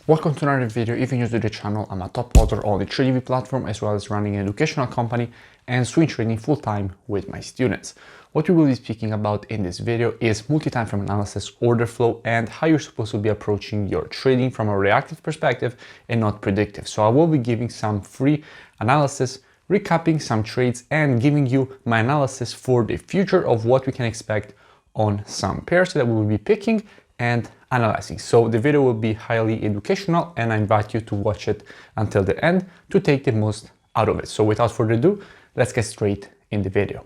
Welcome to another video. If you're new to the channel, I'm a top author on the TRADINGVIEW platform as well as running an educational company and swing trading full-time with my students. What we will be speaking about in this video is multi-time frame analysis, order flow, and how you're supposed to be approaching your trading from a reactive perspective and not predictive. So I will be giving some free analysis, recapping some trades, and giving you my analysis for the future of what we can expect on some pairs that we will be picking and analyzing. So the video will be highly educational and I invite you to watch it until the end to take the most out of it. So without further ado, let's get straight in the video.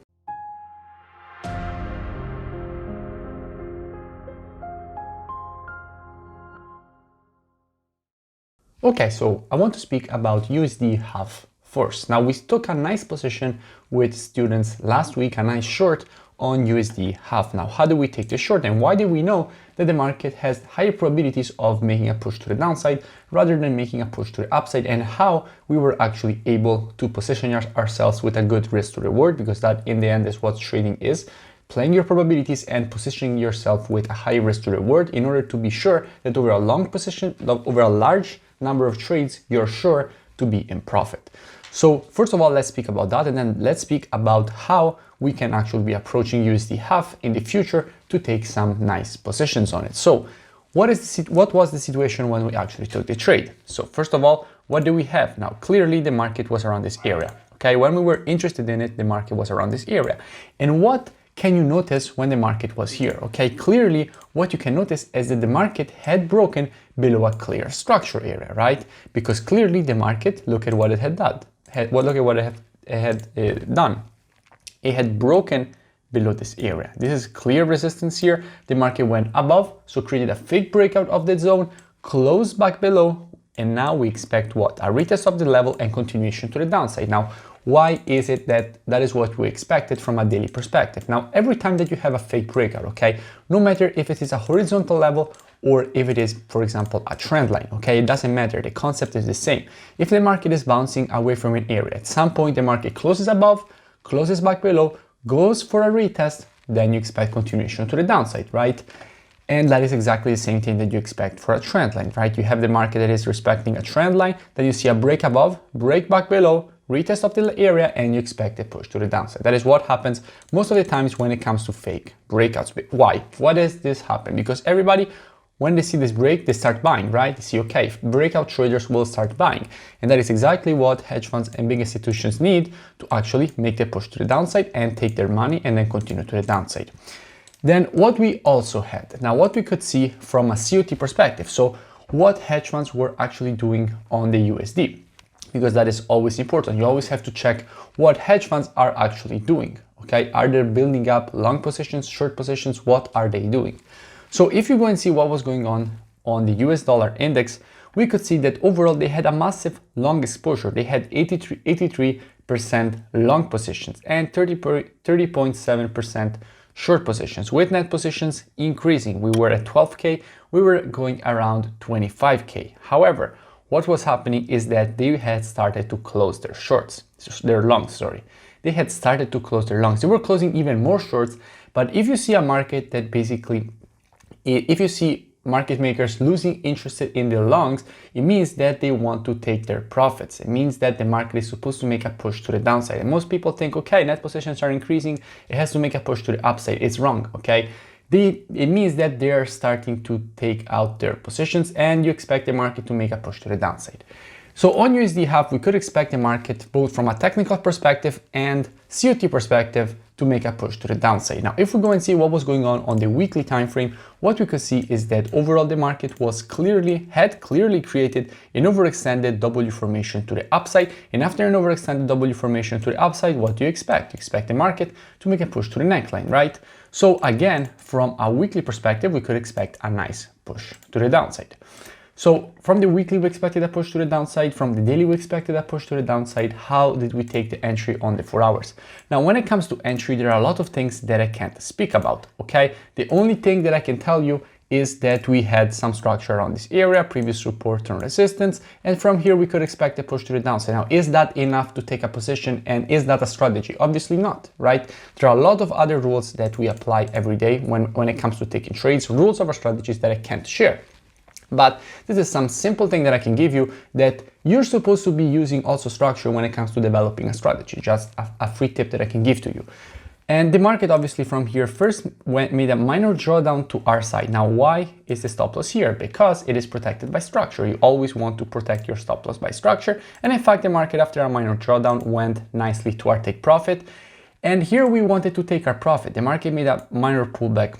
Okay, so I want to speak about USDCHF first. Now we took a nice position with students last week, a nice short on USDCHF. Now, how do we take the short and why do we know that the market has higher probabilities of making a push to the downside rather than making a push to the upside, and how we were actually able to position ourselves with a good risk to reward, because that in the end is what trading is, playing your probabilities and positioning yourself with a high risk to reward in order to be sure that over a long position, over a large number of trades, you're sure to be in profit. So first of all, let's speak about that, and then let's speak about how we can actually be approaching USDCHF in the future to take some nice positions on it. So what was the situation when we actually took the trade? So first of all, what do we have? Now, clearly the market was around this area. Okay, when we were interested in it, the market was around this area. And what can you notice when the market was here? Okay, clearly what you can notice is that the market had broken below a clear structure area, right? Because clearly the market, look at what it had done. Look at what it had done. It had broken below this area. This is clear resistance here. The market went above, so created a fake breakout of that zone, closed back below, and now we expect what? A retest of the level and continuation to the downside. Now, why is it that is what we expected from a daily perspective? Now, every time that you have a fake breakout, okay, no matter if it is a horizontal level or if it is, for example, a trend line, okay, it doesn't matter, the concept is the same. If the market is bouncing away from an area, at some point the market closes above, closes back below, goes for a retest, then you expect continuation to the downside, right? And that is exactly the same thing that you expect for a trend line, right? You have the market that is respecting a trend line, then you see a break above, break back below, retest of the area, and you expect a push to the downside. That is what happens most of the times when it comes to fake breakouts. But why? Why does this happen? Because everybody, when they see this break, they start buying, right? They see, okay, breakout traders will start buying. And that is exactly what hedge funds and big institutions need to actually make the push to the downside and take their money and then continue to the downside. Then what we also had, now what we could see from a COT perspective, so what hedge funds were actually doing on the USD, because that is always important. You always have to check what hedge funds are actually doing, okay? Are they building up long positions, short positions? What are they doing? So if you go and see what was going on the US dollar index, we could see that overall they had a massive long exposure. They had 83% long positions and 30.7% short positions, with net positions increasing. We were at 12K, we were going around 25K. However, what was happening is that they had started to close their longs, sorry. They had started to close their longs. They were closing even more shorts, but if you see a market that basically, if you see market makers losing interest in their longs, it means that they want to take their profits. It means that the market is supposed to make a push to the downside. And most people think, okay, net positions are increasing, it has to make a push to the upside. It's wrong, okay? It means that they are starting to take out their positions and you expect the market to make a push to the downside. So on USDCHF, we could expect the market both from a technical perspective and COT perspective to make a push to the downside. Now, if we go and see what was going on the weekly time frame, what we could see is that overall the market had clearly created an overextended W formation to the upside. And after an overextended W formation to the upside, what do you expect? You expect the market to make a push to the neckline, right? So again, from a weekly perspective, we could expect a nice push to the downside. So from the weekly, we expected a push to the downside. From the daily, we expected a push to the downside. How did we take the entry on the 4 hours? Now, when it comes to entry, there are a lot of things that I can't speak about, okay? The only thing that I can tell you is that we had some structure around this area, previous support and resistance, and from here we could expect a push to the downside. Now, is that enough to take a position, and is that a strategy? Obviously not, right? There are a lot of other rules that we apply every day when it comes to taking trades, rules of our strategies that I can't share. But this is some simple thing that I can give you that you're supposed to be using also structure when it comes to developing a strategy. Just a free tip that I can give to you. And the market obviously from here first made a minor drawdown to our side. Now, why is the stop loss here? Because it is protected by structure. You always want to protect your stop loss by structure. And in fact, the market after a minor drawdown went nicely to our take profit. And here we wanted to take our profit. The market made a minor pullback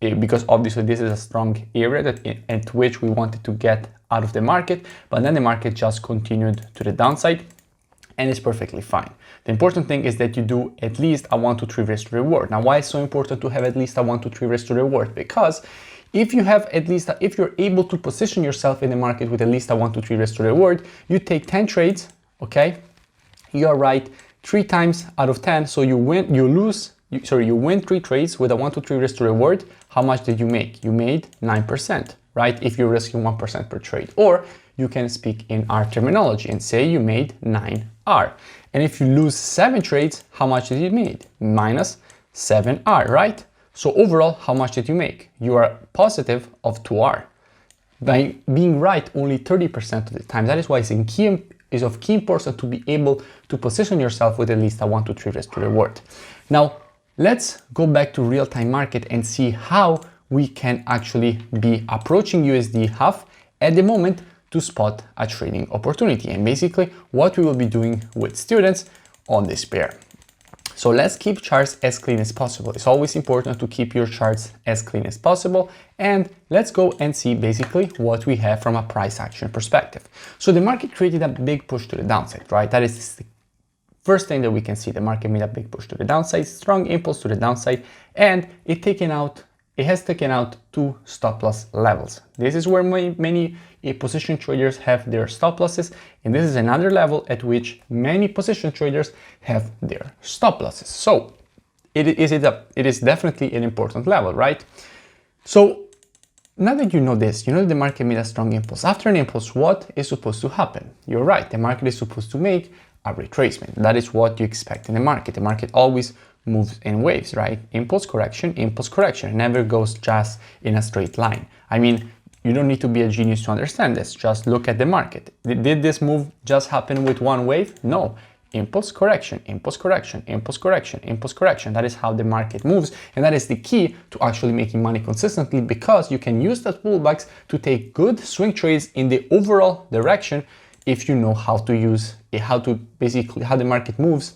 because obviously this is a strong area at which we wanted to get out of the market, but then the market just continued to the downside and it's perfectly fine. The important thing is that you do at least a 1 to 3 risk to reward. Now, why is it so important to have at least a 1 to 3 risk to reward? Because if you have at least, if you're able to position yourself in the market with at least a 1 to 3 risk to reward, you take 10 trades, okay? You are right 3 times out of 10, so you win 3 trades with a 1 to 3 risk to reward. How much did you make? You made 9%, right? If you're risking 1% per trade. Or you can speak in our terminology and say you made 9R. And if you lose 7 trades, how much did you make? Minus 7R, right? So overall, how much did you make? You are positive of 2R. By being right only 30% of the time. That is why it's of key importance to be able to position yourself with at least a 1 to 3 risk to reward. Now, let's go back to real-time market and see how we can actually be approaching USD/HAF at the moment to spot a trading opportunity, and basically what we will be doing with students on this pair. So let's keep charts as clean as possible. It's always important to keep your charts as clean as possible. And let's go and see basically what we have from a price action perspective. So the market created a big push to the downside, right? That is the first thing that we can see. The market made a big push to the downside, strong impulse to the downside, and it has taken out 2 stop loss levels. This is where many position traders have their stop losses, and this is another level at which many position traders have their stop losses. So it is definitely an important level, right? So now that you know this, you know that the market made a strong impulse. After an impulse, what is supposed to happen? You're right, the market is supposed to make a retracement. That is what you expect in the market. The market always moves in waves, right? Impulse correction, it never goes just in a straight line. I mean, you don't need to be a genius to understand this. Just look at the market. Did this move just happen with one wave? No. Impulse correction, impulse correction, impulse correction, impulse correction. That is how the market moves. And that is the key to actually making money consistently, because you can use that pullbacks to take good swing trades in the overall direction if you know how to use it, how the market moves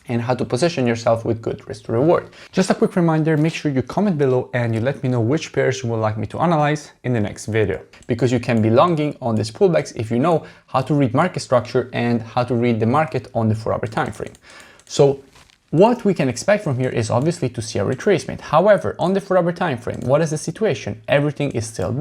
and how to position yourself with good risk to reward. Just a quick reminder, make sure you comment below and you let me know which pairs you would like me to analyze in the next video, because you can be longing on these pullbacks if you know how to read market structure and how to read the market on the 4-hour time frame. So what we can expect from here is obviously to see a retracement. However, on the 4-hour time frame, what is the situation? Everything is still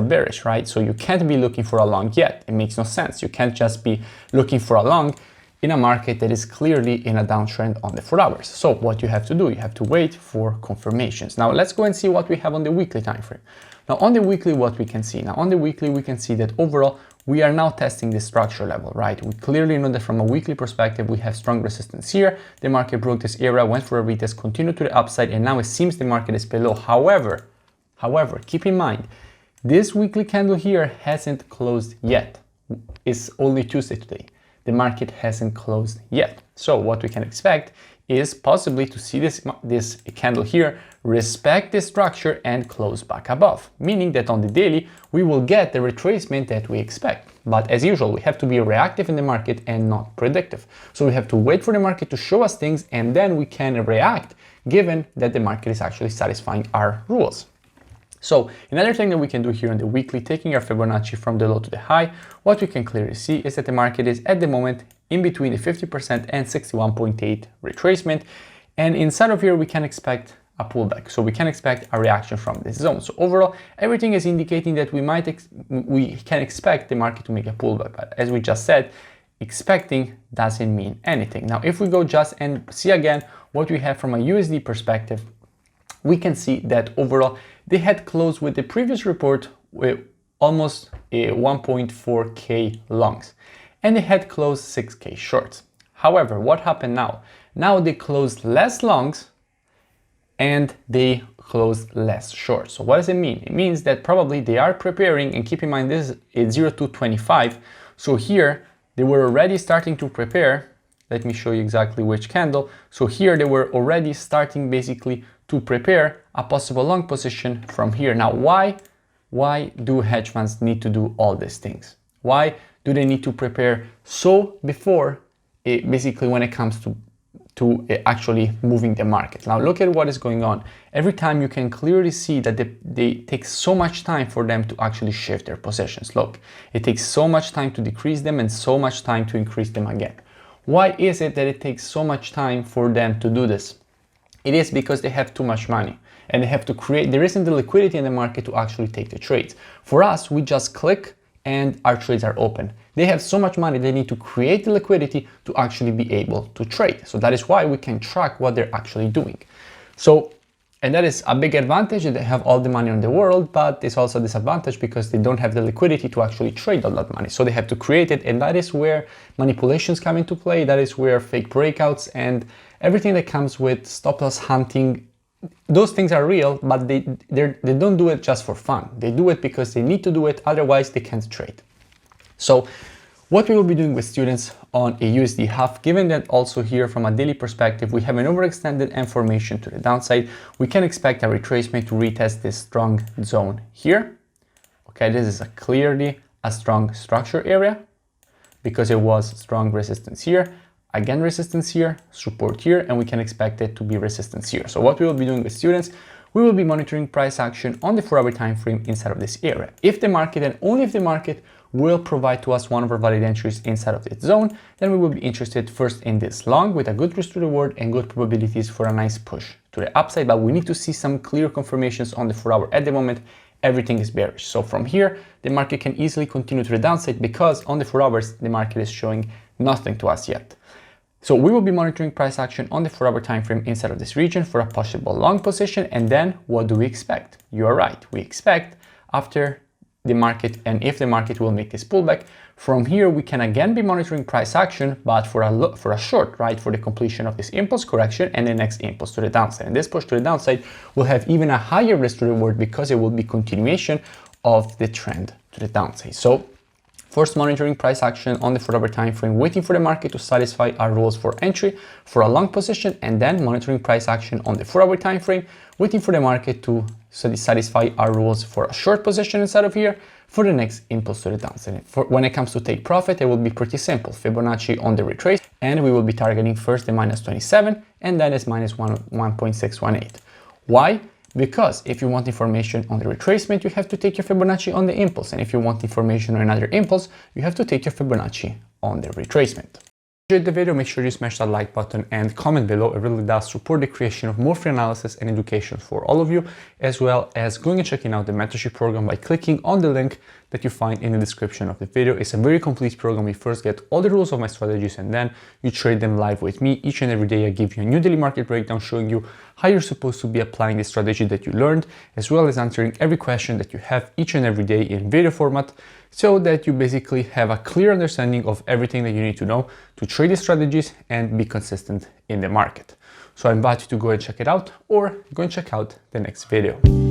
bearish, right? So you can't be looking for a long yet. It makes no sense. You can't just be looking for a long in a market that is clearly in a downtrend on the 4 hours. So what you have to do, you have to wait for confirmations. Now let's go and see what we have on the weekly time frame. Now on the weekly, what we can see? Now on the weekly, we can see that overall, we are now testing the structure level, right? We clearly know that from a weekly perspective, we have strong resistance here. The market broke this area, went for a retest, continued to the upside, and now it seems the market is below. However, keep in mind, this weekly candle here hasn't closed yet. It's only Tuesday today. The market hasn't closed yet. So what we can expect is possibly to see this candle here respect the structure and close back above, meaning that on the daily we will get the retracement that we expect. But as usual, we have to be reactive in the market and not predictive. So we have to wait for the market to show us things, and then we can react given that the market is actually satisfying our rules. So another thing that we can do here on the weekly, taking our Fibonacci from the low to the high, what we can clearly see is that the market is at the moment in between the 50% and 61.8 retracement. And inside of here, we can expect a pullback. So we can expect a reaction from this zone. So overall, everything is indicating that we can expect the market to make a pullback. But as we just said, expecting doesn't mean anything. Now, if we go just and see again what we have from a USD perspective, we can see that overall they had closed with the previous report with almost 1.4k longs, and they had closed 6k shorts. However, what happened now? Now they closed less longs and they close less short. So what does it mean? It means that probably they are preparing, and keep in mind this is 0 to 25. So here they were already starting to prepare. Let me show you exactly which candle. So here they were already starting basically to prepare a possible long position from here. Now, why do hedge funds need to do all these things? Why do they need to prepare so before basically when it comes to actually moving the market? Now look at what is going on. Every time you can clearly see that they take so much time for them to actually shift their positions. Look, it takes so much time to decrease them and so much time to increase them again. Why is it that it takes so much time for them to do this? It is because they have too much money and they have to create, there isn't the liquidity in the market to actually take the trades. For us, we just click and our trades are open. They have so much money, they need to create the liquidity to actually be able to trade. So that is why we can track what they're actually doing. So, and that is a big advantage, that they have all the money in the world, but it's also a disadvantage because they don't have the liquidity to actually trade all that money. So they have to create it, and that is where manipulations come into play. That is where fake breakouts and everything that comes with stop loss hunting, those things are real, but they don't do it just for fun. They do it because they need to do it, otherwise they can't trade. So what we will be doing with students on a USD half, given that also here from a daily perspective, we have an overextended M formation to the downside, we can expect a retracement to retest this strong zone here. Okay, this is clearly a strong structure area because it was strong resistance here. Again, resistance here, support here, and we can expect it to be resistance here. So what we will be doing with students, we will be monitoring price action on the 4-hour time frame inside of this area. If the market, and only if the market, will provide to us one of our valid entries inside of this zone, then we will be interested first in this long with a good risk to reward and good probabilities for a nice push to the upside, but we need to see some clear confirmations on the 4-hour. At the moment, everything is bearish. So from here, the market can easily continue to the downside because on the 4 hours, the market is showing nothing to us yet. So we will be monitoring price action on the 4-hour time frame inside of this region for a possible long position. And then what do we expect? You are right. We expect after the market, and if the market will make this pullback, from here we can again be monitoring price action, but for a short, right, for the completion of this impulse correction and the next impulse to the downside. And this push to the downside will have even a higher risk to reward because it will be continuation of the trend to the downside. So first, monitoring price action on the 4-hour time frame, waiting for the market to satisfy our rules for entry for a long position, and then monitoring price action on the 4-hour time frame, waiting for the market to satisfy our rules for a short position inside of here for the next impulse to the downside. When it comes to take profit, it will be pretty simple. Fibonacci on the retrace, and we will be targeting first the -27 and then as -1.618. Why? Because if you want information on the retracement, you have to take your Fibonacci on the impulse. And if you want information on another impulse, you have to take your Fibonacci on the retracement. If you enjoyed the video, make sure you smash that like button and comment below. It really does support the creation of more free analysis and education for all of you, as well as going and checking out the mentorship program by clicking on the link that you find in the description of the video. It's a very complete program. You first get all the rules of my strategies and then you trade them live with me. Each and every day I give you a new daily market breakdown showing you how you're supposed to be applying the strategy that you learned, as well as answering every question that you have each and every day in video format, so that you basically have a clear understanding of everything that you need to know to trade the strategies and be consistent in the market. So I invite you to go and check it out, or go and check out the next video.